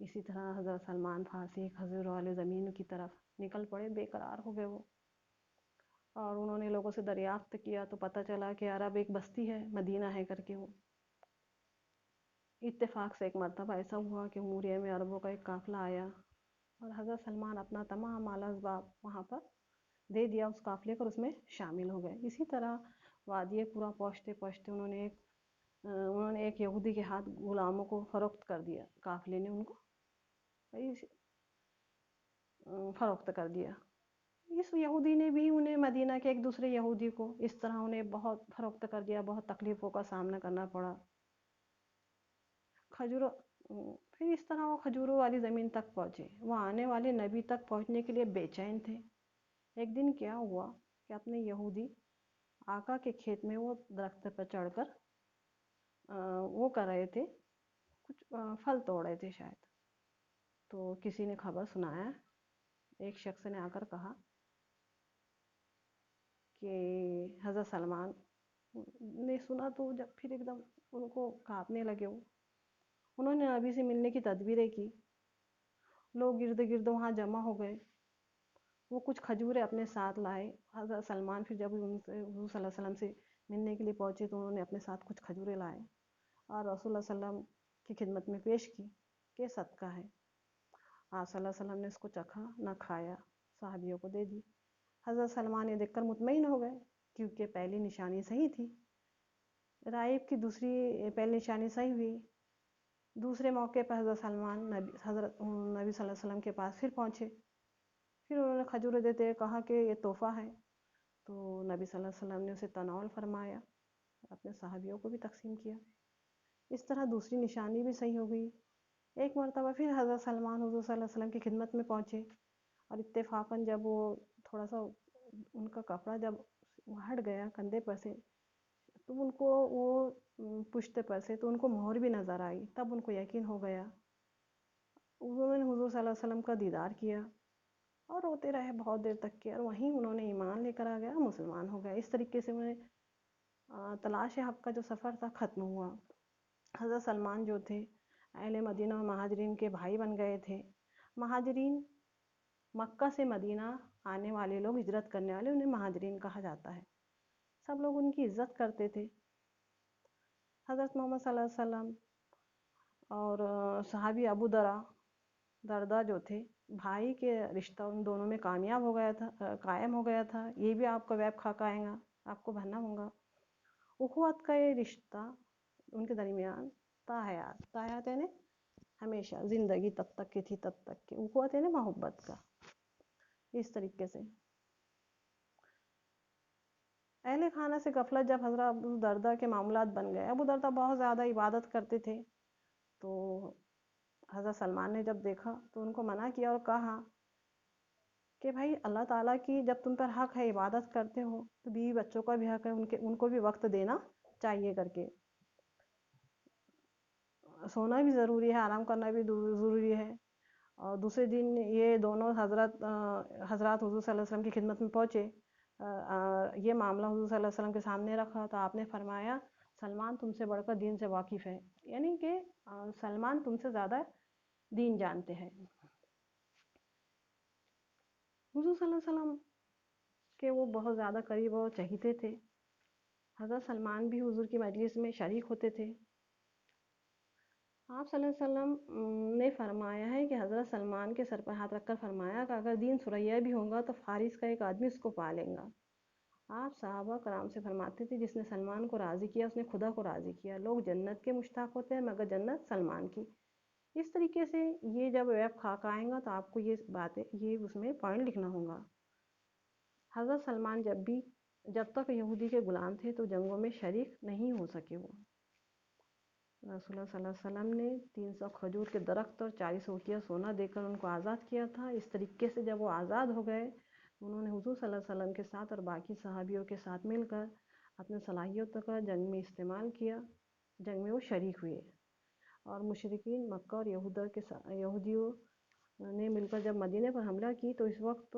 اسی طرح حضرت سلمان فارسی کھجور والی زمین کی طرف نکل پڑے، بے قرار ہو گئے وہ، اور انہوں نے لوگوں سے دریافت کیا تو پتہ چلا کہ عرب ایک بستی ہے، مدینہ ہے کر کے وہ۔ اتفاق سے ایک مرتبہ ایسا ہوا کہ موریہ میں عربوں کا ایک قافلہ آیا، اور حضرت سلمان اپنا تمام مال اسباب وہاں پر دے دیا اس قافلے پر، اس میں شامل ہو گئے۔ اسی طرح وادی پورا پہنچتے پہنچتے انہوں نے ایک یہودی کے ہاتھ غلاموں کو فروخت کر دیا، قافلے نے ان کو فروخت کر دیا۔ اس یہودی نے بھی انہیں مدینہ کے ایک دوسرے یہودی کو اس طرح انہیں بہت فروخت کر دیا، بہت تکلیفوں کا سامنا کرنا پڑا۔ پھر اس طرح وہ کھجوروں والی زمین تک پہنچے، وہ آنے والے نبی تک پہنچنے کے لیے بے چین تھے۔ ایک دن کیا ہوا کہ اپنے یہودی آقا کے کھیت میں وہ درخت پر چڑھ کر وہ کر رہے تھے، کچھ پھل توڑ رہے تھے شاید، تو کسی نے خبر سنایا، ایک شخص نے آ کر کہا کہ حضرت سلمان نے سنا، تو جب پھر ایک دم ان کو کانپنے لگے، انہوں نے نبی سے ملنے کی تدبیریں کی، لوگ گرد گرد وہاں جمع ہو گئے، وہ کچھ کھجوریں اپنے ساتھ لائے۔ حضرت سلمان پھر جب ان سے حضور صلی اللہ علیہ وسلم سے ملنے کے لیے پہنچے تو انہوں نے اپنے ساتھ کچھ کھجوریں لائے اور رسول اللہ صلی اللہ علیہ وسلم کی خدمت میں پیش کی کہ صدقہ ہے۔ آپ صلی اللہ علیہ وسلم نے اس کو چکھا، نہ کھایا، صحابیوں کو دے دی۔ حضرت سلمان یہ دیکھ کر مطمئن ہو گئے، کیونکہ پہلی نشانی صحیح تھی، رائب کی دوسری پہلی نشانی صحیح ہوئی۔ دوسرے موقع پر حضرت سلمان حضرت نبی صلی اللہ علیہ وسلم کے پاس پھر پہنچے، پھر انہوں نے کھجوریں دیتے ہوئے کہا کہ یہ تحفہ ہے، تو نبی صلی اللہ علیہ وسلم نے اسے تناول فرمایا، اپنے صحابیوں کو بھی تقسیم کیا۔ اس طرح دوسری نشانی بھی صحیح ہو گئی۔ ایک مرتبہ پھر حضرت سلمان حضور صلی اللہ علیہ وسلم کی خدمت میں پہنچے، اور اتفاقاً جب وہ تھوڑا سا ان کا کپڑا جب ہٹ گیا کندھے پر سے، تو ان کو وہ پشت پر سے تو ان کو مہر بھی نظر آئی، تب ان کو یقین ہو گیا۔ انہوں نے حضور صلی اللہ علیہ وسلم کا دیدار کیا اور روتے رہے بہت دیر تک کے، اور وہیں انہوں نے ایمان لے کر آ گیا، مسلمان ہو گئے۔ اس طریقے سے انہیں تلاش حق کا جو سفر تھا ختم ہوا۔ حضرت سلمان جو تھے اہل مدینہ و مہاجرین کے بھائی بن گئے تھے۔ مہاجرین مکہ سے مدینہ آنے والے لوگ، ہجرت کرنے والے، انہیں مہاجرین کہا جاتا ہے، سب لوگ ان کی عزت کرتے تھے۔ حضرت محمد صلی اللہ علیہ وسلم اور صحابی ابو دردہ جو تھے، بھائی کے رشتہ ان دونوں میں کامیاب ہو گیا تھا، قائم ہو گیا تھا۔ یہ بھی آپ کا ویب کھا کے آئے گا، آپ کو بھرنا ہوگا۔ اخوت کا یہ رشتہ ان کے درمیان تا حیات یعنی ہمیشہ، زندگی تب تک کی تھی تب تک کی، اخوت یعنی محبت کا۔ اس طریقے سے اہل خانہ سے غفلت جب حضرت ابو دردہ کے معاملات بن گئے، ابو دردہ بہت زیادہ عبادت کرتے تھے، تو حضرت سلمان نے جب دیکھا تو ان کو منع کیا اور کہا کہ بھائی اللہ تعالیٰ کی جب تم پر حق ہے، عبادت کرتے ہو، تو بیوی بچوں کا بھی حق ہے، ان کو بھی وقت دینا چاہیے کر کے۔ سونا بھی ضروری ہے، آرام کرنا بھی ضروری ہے۔ اور دوسرے دن یہ دونوں حضرات حضور صلی اللہ علیہ وسلم کی خدمت میں پہنچے، یہ معاملہ حضور صلی اللہ علیہ وسلم کے سامنے رکھا تو آپ نے فرمایا سلمان تم سے بڑھ کر دین سے واقف ہے، یعنی کہ سلمان تم سے زیادہ دین جانتے ہیں۔ حضور صلی اللہ علیہ وسلم کے وہ بہت زیادہ قریب اور چہیتے تھے، حضرت سلمان بھی حضور کی مجلس میں شریک ہوتے تھے۔ آپ صلی اللہ علیہ وسلم نے فرمایا ہے کہ حضرت سلمان کے سر پر ہاتھ رکھ کر فرمایا کہ اگر دین ثریا بھی ہوگا تو فارس کا ایک آدمی اس کو پالے گا۔ آپ صحابہ کرام سے فرماتے تھے جس نے سلمان کو راضی کیا اس نے خدا کو راضی کیا۔ لوگ جنت کے مشتاق ہوتے ہیں مگر جنت سلمان کی۔ اس طریقے سے یہ جب ویب خاک آئے گا تو آپ کو یہ باتیں، یہ اس میں پوائنٹ لکھنا ہوگا۔ حضرت سلمان جب تک یہودی کے غلام تھے تو جنگوں میں شریک نہیں ہو سکے۔ وہ رسول اللہ صلی اللہ علیہ وسلم نے 300 کھجور کے درخت اور 40 اوقیہ سونا دے کر ان کو آزاد کیا تھا۔ اس طریقے سے جب وہ آزاد ہو گئے، انہوں نے حضور صلی اللہ علیہ وسلم کے ساتھ اور باقی صحابیوں کے ساتھ مل کر اپنے صلاحیتوں کا جنگ میں استعمال کیا، جنگ میں وہ شریک ہوئے، اور مشرکین مکہ اور یہودیوں نے مل کر جب مدینے پر حملہ کی تو اس وقت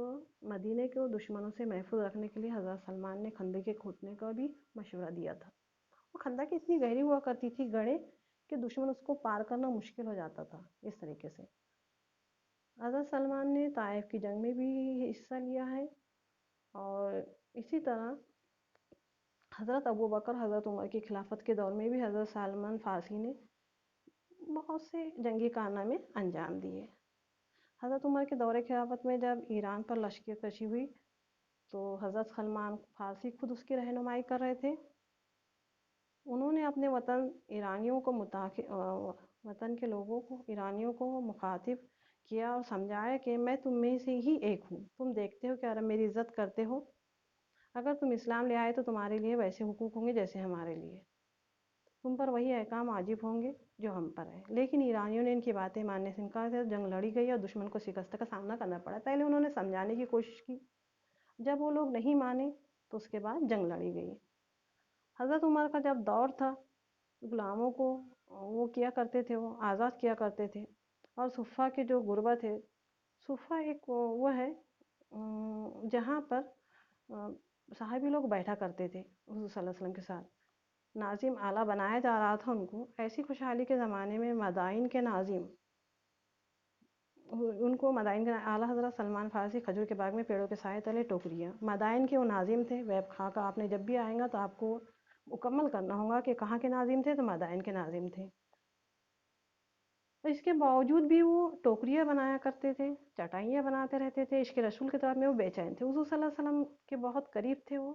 مدینے کو دشمنوں سے محفوظ رکھنے کے لیے حضرت سلمان نے خندقیں کھودنے کا بھی مشورہ دیا تھا۔ وہ خندقیں اتنی گہری ہوا کرتی تھی، گڑھے کہ دشمن اس کو پار کرنا مشکل ہو جاتا تھا. اس طریقے سے حضرت سلمان نے طائف کی جنگ میں بھی حصہ لیا ہے. اور اسی طرح حضرت ابوبکر حضرت عمر کی خلافت کے دور میں بھی حضرت سلمان فارسی نے بہت سے جنگی کارنامے انجام دیے. حضرت عمر کے دور خلافت میں جب ایران پر لشکر کشی ہوئی تو حضرت سلمان فارسی خود اس کی رہنمائی کر رہے تھے. انہوں نے اپنے وطن کے لوگوں کو ایرانیوں کو مخاطب کیا اور سمجھایا کہ میں تم میں سے ہی ایک ہوں. تم دیکھتے ہو کہ میری عزت کرتے ہو. اگر تم اسلام لے آئے تو تمہارے لیے ویسے حقوق ہوں گے جیسے ہمارے لیے. تم پر وہی احکام واجب ہوں گے جو ہم پر ہے. لیکن ایرانیوں نے ان کی باتیں ماننے سے انکار کیا. جنگ لڑی گئی اور دشمن کو شکست کا سامنا کرنا پڑا. پہلے انہوں نے سمجھانے کی کوشش کی. جب وہ لوگ نہیں مانے تو اس کے بعد جنگ لڑی گئی. حضرت عمر کا جب دور تھا غلاموں کو وہ کیا کرتے تھے، وہ آزاد کیا کرتے تھے. اور صفہ کے جو غربت ہے، صفہ ایک وہ ہے جہاں پر صحابی لوگ بیٹھا کرتے تھے حضور صلی اللہ علیہ وسلم کے ساتھ. ناظم اعلیٰ بنایا جا رہا تھا ان کو. ایسی خوشحالی کے زمانے میں مدائن کے ناظم مدائن کے اعلیٰ حضرت سلمان فارسی کھجور کے باغ میں پیڑوں کے سائے تلے ٹوکریاں. مدائن کے وہ ناظم تھے. ویب خاں کا آپ نے جب بھی آئیں گا تو آپ کو مکمل کرنا ہوگا کہ کہاں کے ناظم تھے. تو مدائن کے ناظم تھے. اس کے باوجود بھی وہ ٹوکریاں بنایا کرتے تھے، چٹائیاں بناتے رہتے تھے. عشق رسول کے طور میں وہ بے چین تھے. حضور صلی اللہ علیہ وسلم کے بہت قریب تھے. وہ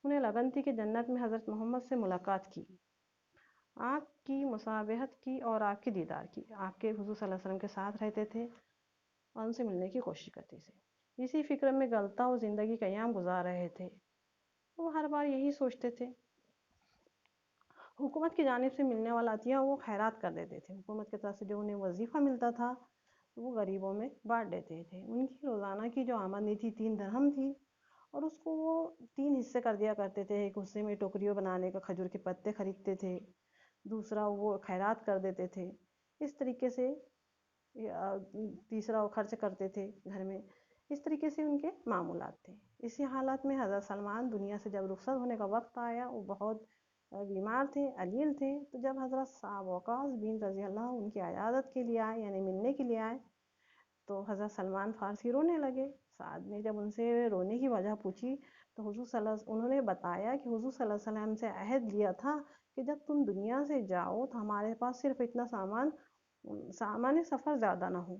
انہیں لگن تھی کہ جنت میں حضرت محمد سے ملاقات کی، آپ کی مصابحت کی اور آپ کے دیدار کی. آپ کے حضور صلی اللہ علیہ وسلم کے ساتھ رہتے تھے اور ان سے ملنے کی کوشش کرتے تھے. اسی فکر میں گلتا و زندگی کا ایام گزار رہے تھے. وہ ہر بار یہی سوچتے تھے. حکومت کی جانب سے ملنے والا عطیہ وہ خیرات کر دیتے تھے. حکومت کی طرف سے جو انہیں وظیفہ ملتا تھا وہ غریبوں میں بانٹ دیتے تھے. ان کی روزانہ کی جو آمدنی تھی 3 درہم تھی اور اس کو وہ 3 حصے کر دیا کرتے تھے. ایک حصے میں ٹوکریوں بنانے کا کھجور کے پتے خریدتے تھے، دوسرا وہ خیرات کر دیتے تھے. اس طریقے سے تیسرا وہ خرچ کرتے تھے گھر میں. اس طریقے سے ان کے معمولات تھے. اسی حالات میں حضرت سلمان دنیا سے جب رخصت ہونے کا وقت آیا، وہ بہت بیمار تھے، علیل تھے. تو جب حضرت صاحب وقاص بن رضی اللہ ان کی عیادت کے لیے آئے، یعنی ملنے کے لیے آئے، تو حضرت سلمان فارسی رونے لگے. سعد نے جب ان سے رونے کی وجہ پوچھی تو انہوں نے بتایا کہ حضور صلی اللہ علیہ وسلم سے عہد لیا تھا کہ جب تم دنیا سے جاؤ تو ہمارے پاس صرف اتنا سامان سفر زیادہ نہ ہو.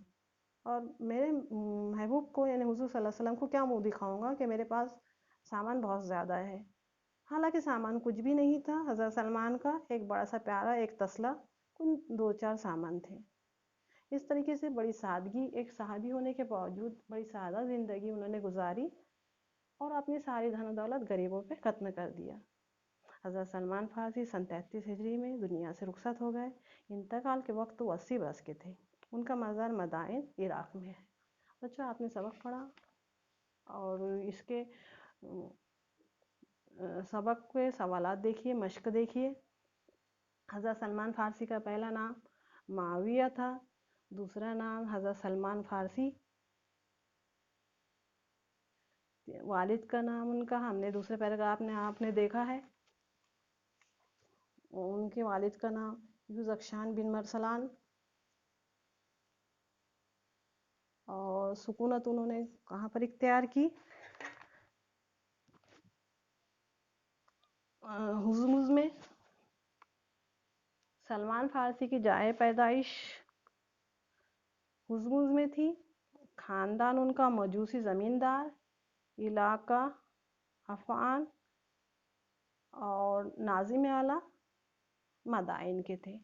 اور میرے محبوب کو یعنی حضور صلی اللہ علیہ وسلم کو کیا منہ دکھاؤں گا کہ میرے پاس سامان بہت زیادہ ہے. حالانکہ سامان کچھ بھی نہیں تھا. حضرت سلمان کا ایک بڑا سا پیارا ایک تسلا، 2-4 سامان تھے. اس طریقے سے بڑی سادگی، ایک صحابی ہونے کے باوجود بڑی سادہ زندگی انہوں نے گزاری اور اپنی ساری دھن و دولت غریبوں پہ ختم کر دیا. حضرت سلمان فارسی سن 33 ہجری میں دنیا سے رخصت ہو گئے. انتقال کے وقت وہ 80 برس کے تھے. ان کا مزار مدائن عراق میں ہے. بچوں آپ نے سبق پڑھا اور اس کے سبق کے سوالات دیکھیے، مشق دیکھیے. حضرت سلمان فارسی کا پہلا نام معاویہ تھا، دوسرا نام حضرت سلمان فارسی. والد کا نام ان کا ہم نے دوسرے پیراگراف میں آپ نے دیکھا ہے. ان کے والد کا نام یوزخشان بن مرسلان. اور سکونت انہوں نے کہاں پر اختیار کی؟ ہرمز میں. سلمان فارسی کی جائے پیدائش ہرمز میں تھی. خاندان ان کا مجوسی زمیندار، علاقہ افعان اور ناظم اعلیٰ مدائن کے تھے.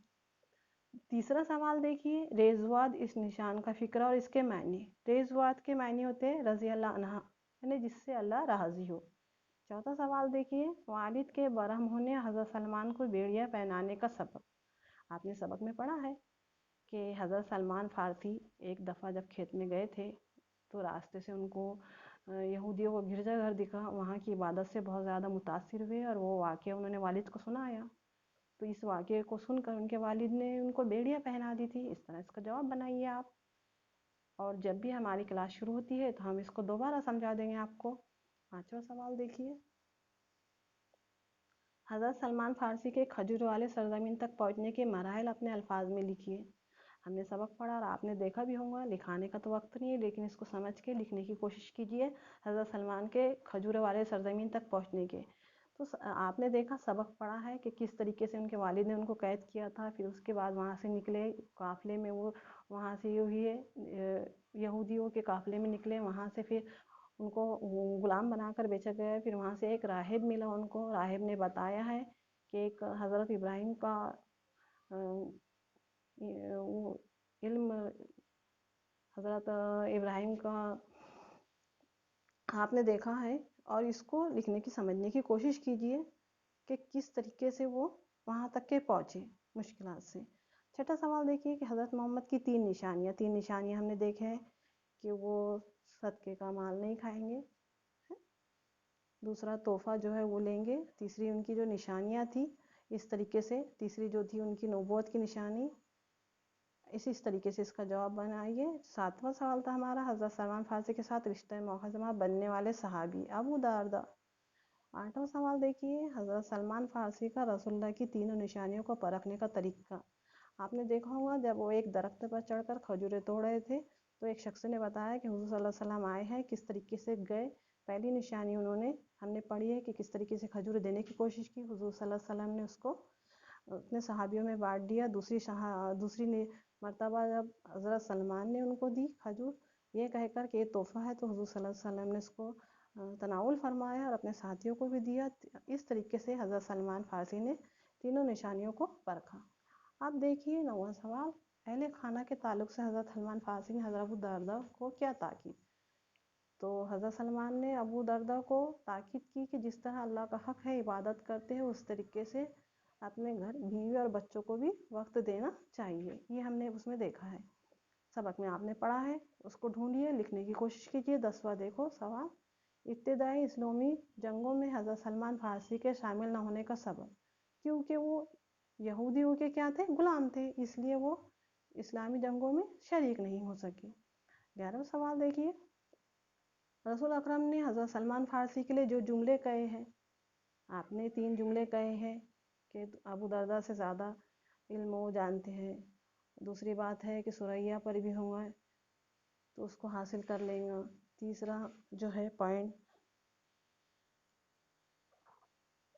تیسرا سوال دیکھیے، ریزواد اس نشان کا فکرہ اور اس کے معنی. ریزواد کے معنی ہوتے ہیں رضی اللہ عنہ، یعنی جس سے اللہ راضی ہو. چوتھا سوال دیکھیے، والد کے برہم ہونے حضرت سلمان کو بیڑیا پہنانے کا سبب. آپ نے سبق میں پڑھا ہے کہ حضرت سلمان فارسی ایک دفعہ جب کھیت میں گئے تھے تو راستے سے ان کو یہودیوں کو گرجا گھر دکھا. وہاں کی عبادت سے بہت زیادہ متاثر ہوئے اور وہ واقعہ انہوں نے والد کو سنایا. تو اس واقعے کو سن کر ان کے والد نے ان کو بیڑیاں پہنا دی تھی. اس طرح اس کا جواب بنائیے آپ. اور جب بھی ہماری کلاس شروع ہوتی ہے تو ہم اس کو دوبارہ سمجھا دیں گے آپ کو. 5واں سوال دیکھیے، حضرت سلمان فارسی کے کھجور والے سرزمین تک پہنچنے کے مراحل اپنے الفاظ میں لکھیے۔ ہم نے سبق پڑھا اور آپ نے دیکھا بھی ہوگا، لکھانے کا تو وقت نہیں ہے لیکن اس کو سمجھ کے لکھنے کی کوشش کیجیے۔ حضرت سلمان کے کھجور والے سرزمین تک پہنچنے کے تو آپ نے دیکھا، سبق پڑھا ہے کہ کس طریقے سے ان کے والد نے ان کو قید کیا تھا، پھر اس کے بعد وہاں سے نکلے قافلے میں، وہ وہاں سے یہودیوں کے قافلے میں نکلے، وہاں سے پھر ان کو غلام بنا کر بیچا گیا۔ پھر وہاں سے ایک راہب ملا ان کو، راہب نے بتایا ہے کہ ایک حضرت ابراہیم کا علم، حضرت ابراہیم کا آپ نے دیکھا ہے، اور اس کو لکھنے کی سمجھنے کی کوشش کیجئے کہ کس طریقے سے وہ وہاں تک کے پہنچے مشکلات سے۔ چھٹا سوال دیکھیے کہ حضرت محمد کی تین نشانیاں ہم نے دیکھے ہیں کہ وہ صدقے کا مال نہیں کھائیں گے، دوسرا تحفہ جو ہے وہ لیں گے، تیسری ان کی جو نشانیاں تھی اس طریقے سے، تیسری جو تھی ان کی نبوت کی نشانی، اس طریقے سے اس کا جواب بنائیے۔ ساتواں سوال تھا ہمارا حضرت سلمان فارسی کے ساتھ رشتہ مخزومہ بننے والے صحابی ابو درداء۔ آٹھواں سوال دیکھیے حضرت سلمان فارسی کا رسول اللہ کی تینوں نشانیوں کو پرکھنے کا طریقہ۔ آپ نے دیکھا ہوگا جب وہ ایک درخت پر چڑھ کر کھجوریں توڑ رہے تھے تو ایک شخص نے بتایا کہ حضور صلی اللہ علیہ وسلم آئے ہیں، کس طریقے سے گئے۔ پہلی نشانی انہوں نے ہم نے پڑھی ہے کہ کس طریقے سے کھجور دینے کی کوشش کی، حضور صلی اللہ علیہ وسلم نے اس کو اپنے صحابیوں میں بانٹ دیا۔ دوسری مرتبہ جب حضرت سلمان نے ان کو دی کھجور یہ کہہ کر کہ یہ تحفہ ہے، تو حضور صلی اللہ علیہ وسلم نے اس کو تناول فرمایا اور اپنے ساتھیوں کو بھی دیا۔ اس طریقے سے حضرت سلمان فارسی نے تینوں نشانیوں کو پرکھا۔ اب دیکھیے نواں سوال، اہل خانہ کے تعلق سے حضرت سلمان فارسی نے حضرت ابو درداء کو کیا تاکید؟ تو حضرت سلمان نے ابو درداء کو تاکید کی کہ جس طرح اللہ کا حق ہے عبادت کرتے ہیں اس طریقے سے اپنے گھر بیوی اور بچوں کو بھی وقت دینا چاہیے، یہ ہم نے اس میں دیکھا ہے، سبق میں آپ نے پڑھا ہے، اس کو ڈھونڈیے، لکھنے کی کوشش کیجیے۔ 10واں دیکھو سوال، ابتدائی اسلامی جنگوں میں حضرت سلمان فارسی کے شامل نہ ہونے کا سبب، کیونکہ وہ یہودیوں کے کیا تھے؟ غلام تھے، اس لیے وہ اسلامی جنگوں میں شریک نہیں ہو سکے۔ 11واں سوال دیکھیے، رسول اکرم نے حضرت سلمان فارسی کے لیے جو جملے کہے ہیں، آپ نے 3 جملے کہے ہیں کہ ابو درداء سے زیادہ علم وہ جانتے ہیں، دوسری بات ہے کہ سریا پر بھی ہوا تو اس کو حاصل کر لیں گا، تیسرا جو ہے پوائنٹ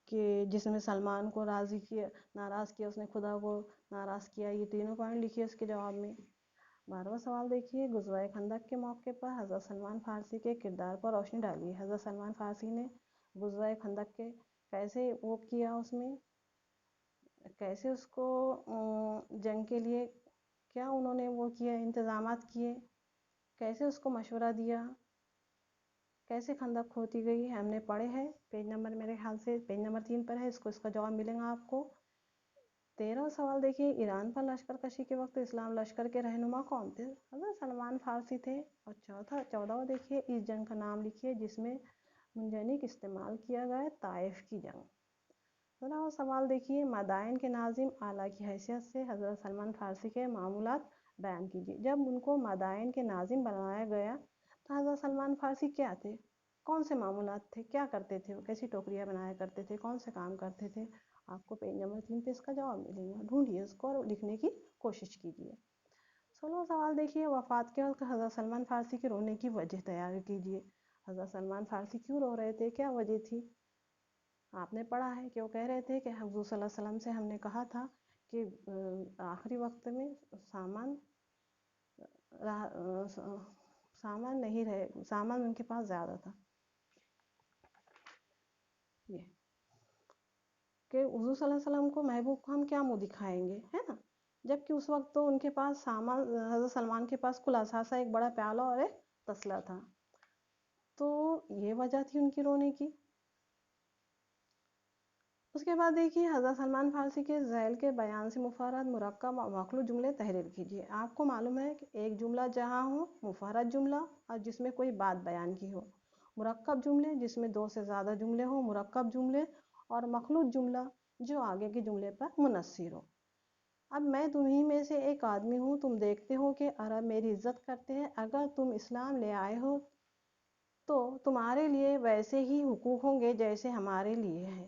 کہ جس میں سلمان کو راضی کیا، ناراض کیا، اس نے خدا کو ناراض کیا، یہ تینوں پوائنٹ لکھیے اس کے جواب میں۔ 12واں سوال دیکھیے، غزوہ خندق کے موقع پر حضرت سلمان فارسی کے کردار پر روشنی ڈالیے۔ حضرت سلمان فارسی نے غزوہ خندق کے کیسے وہ کیا، اس میں کیسے اس کو جنگ کے لیے کیا انہوں نے وہ کیا، انتظامات کیے، کیسے اس کو مشورہ دیا، کیسے خندق کھودی گئی، ہم نے پڑھے ہیں، پیج نمبر میرے خیال سے پیج نمبر 3 پر ہے، اس کا جواب ملے گا آپ کو۔ 13واں سوال دیکھیے، ایران پر لشکر کشی کے وقت اسلام لشکر کے رہنما کون تھے؟ حضرت سلمان فارسی تھے۔ اور 14واں دیکھیے، اس جنگ کا نام لکھیے جس میں منجنیق استعمال کیا گیا، طائف کی جنگ۔ 15واں سوال دیکھیے، مدائن کے ناظم اعلیٰ کی حیثیت سے حضرت سلمان فارسی کے معمولات بیان کیجیے۔ جب ان کو مدائن کے ناظم بنایا گیا تو حضرت سلمان فارسی کیا تھے؟ کون سے معمولات تھے؟ کیا کرتے تھے؟ وہ کیسی ٹوکریاں بنایا کرتے تھے؟ کون سے کام کرتے تھے؟ آپ کو پیج نمبر 3 پہ اس کا جواب ملے گا، ڈھونڈیے اس کو اور لکھنے کی کوشش کیجیے۔ 16واں سوال دیکھیے، وفات کے وقت حضرت سلمان فارسی کے رونے کی وجہ تیار کیجیے۔ حضرت سلمان فارسی کیوں رو رہے تھے؟ کیا وجہ تھی؟ آپ نے پڑھا ہے کہ وہ کہہ رہے تھے کہ حضور صلی اللہ علیہ وسلم سے ہم نے کہا تھا کہ آخری وقت میں سامان نہیں رہے، سامان ان کے پاس زیادہ تھا، یہ کہ حضور صلی اللہ علیہ وسلم کو محبوب کو ہم کیا منہ دکھائیں گے، ہے نا، جبکہ اس وقت تو ان کے پاس سامان، حضرت سلمان کے پاس کل اثاثہ ایک بڑا پیالہ اور ایک تسلا تھا، تو یہ وجہ تھی ان کی رونے کی۔ اس کے بعد دیکھیے، حضرت سلمان فارسی کے ذیل کے بیان سے مفرد، مرکب اور مخلوط جملے تحریر کیجیے۔ آپ کو معلوم ہے کہ ایک جملہ جہاں ہو مفرد جملہ اور جس میں کوئی بات بیان کی ہو، مرکب جملے جس میں 2 سے زیادہ جملے ہوں، مرکب جملے، اور مخلوط جملہ جو آگے کے جملے پر منحصر ہو۔ اب میں تمہیں میں سے ایک آدمی ہوں، تم دیکھتے ہو کہ عرب میری عزت کرتے ہیں، اگر تم اسلام لے آئے ہو تو تمہارے لیے ویسے ہی حقوق ہوں گے جیسے ہمارے لیے ہیں،